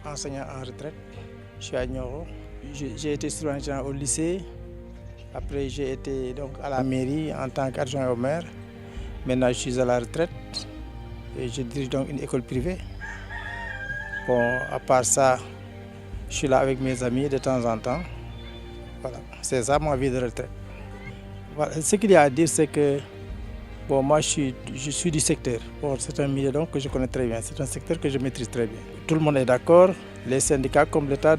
Enseignant en retraite, je suis à Nioro. J'ai été surveillant au lycée, après j'ai été donc à la mairie en tant qu'adjoint au maire. Maintenant je suis à la retraite et je dirige donc une école privée. Bon, à part ça, je suis là avec mes amis de temps en temps. Voilà, c'est ça ma vie de retraite. Voilà. Ce qu'il y a à dire, c'est que bon, moi je suis du secteur. Bon, c'est un milieu donc que je connais très bien, c'est un secteur que je maîtrise très bien. Tout le monde est d'accord, les syndicats comme l'État,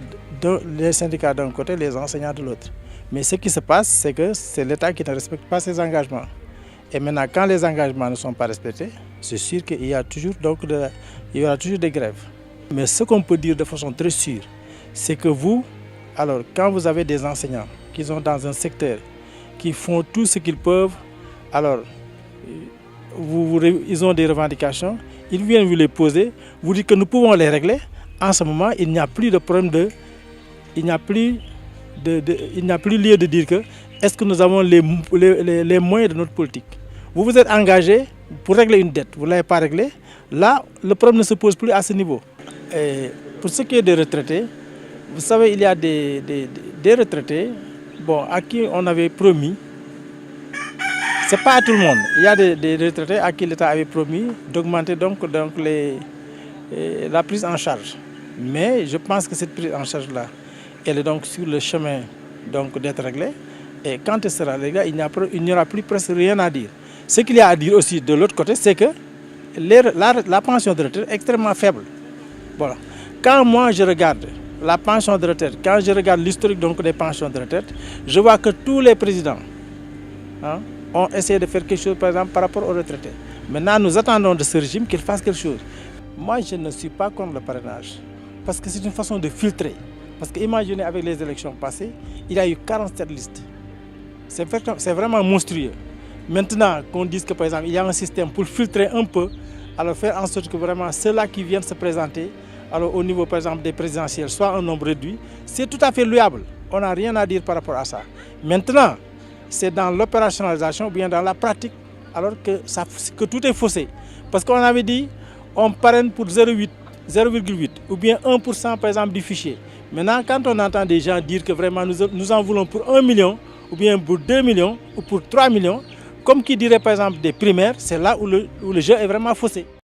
les syndicats d'un côté, les enseignants de l'autre. Mais ce qui se passe, c'est que c'est l'État qui ne respecte pas ses engagements. Et maintenant, quand les engagements ne sont pas respectés, c'est sûr qu'il y a toujours, il y aura toujours des grèves. Mais ce qu'on peut dire de façon très sûre, c'est que vous, alors quand vous avez des enseignants qui sont dans un secteur, qui font tout ce qu'ils peuvent, alors ils ont des revendications, ils viennent vous les poser, vous dites que nous pouvons les régler. En ce moment, il n'y a plus de problème il n'y a plus lieu de dire que est-ce que nous avons les moyens de notre politique. Vous vous êtes engagé pour régler une dette, vous ne l'avez pas réglée. Là, le problème ne se pose plus à ce niveau. Et pour ce qui est des retraités, vous savez, il y a des retraités bon, à qui on avait promis. Ce n'est pas à tout le monde. Il y a des retraités à qui l'État avait promis d'augmenter donc la prise en charge. Mais je pense que cette prise en charge-là, elle est donc sur le chemin d'être réglée. Et quand elle sera réglée, il n'y aura plus presque rien à dire. Ce qu'il y a à dire aussi de l'autre côté, c'est que la pension de retraite est extrêmement faible. Voilà. Quand moi je regarde la pension de retraite, quand je regarde l'historique des pensions de retraite, je vois que tous les présidents ont essayé de faire quelque chose, par exemple, par rapport aux retraités. Maintenant, nous attendons de ce régime qu'il fasse quelque chose. Moi, je ne suis pas contre le parrainage, parce que c'est une façon de filtrer. Parce que imaginez, avec les élections passées, il y a eu 47 listes. C'est vraiment monstrueux. Maintenant, qu'on dise que, par exemple, il y a un système pour filtrer un peu, alors faire en sorte que vraiment ceux-là qui viennent se présenter, alors au niveau, par exemple, des présidentielles, soit un nombre réduit, c'est tout à fait louable. On n'a rien à dire par rapport à ça. Maintenant, c'est dans l'opérationnalisation ou bien dans la pratique alors que tout est faussé. Parce qu'on avait dit on parraine pour 0,8 ou bien 1% par exemple du fichier. Maintenant, quand on entend des gens dire que vraiment nous en voulons pour 1 million ou bien pour 2 millions ou pour 3 millions, comme qui dirait par exemple des primaires, c'est là où le jeu est vraiment faussé.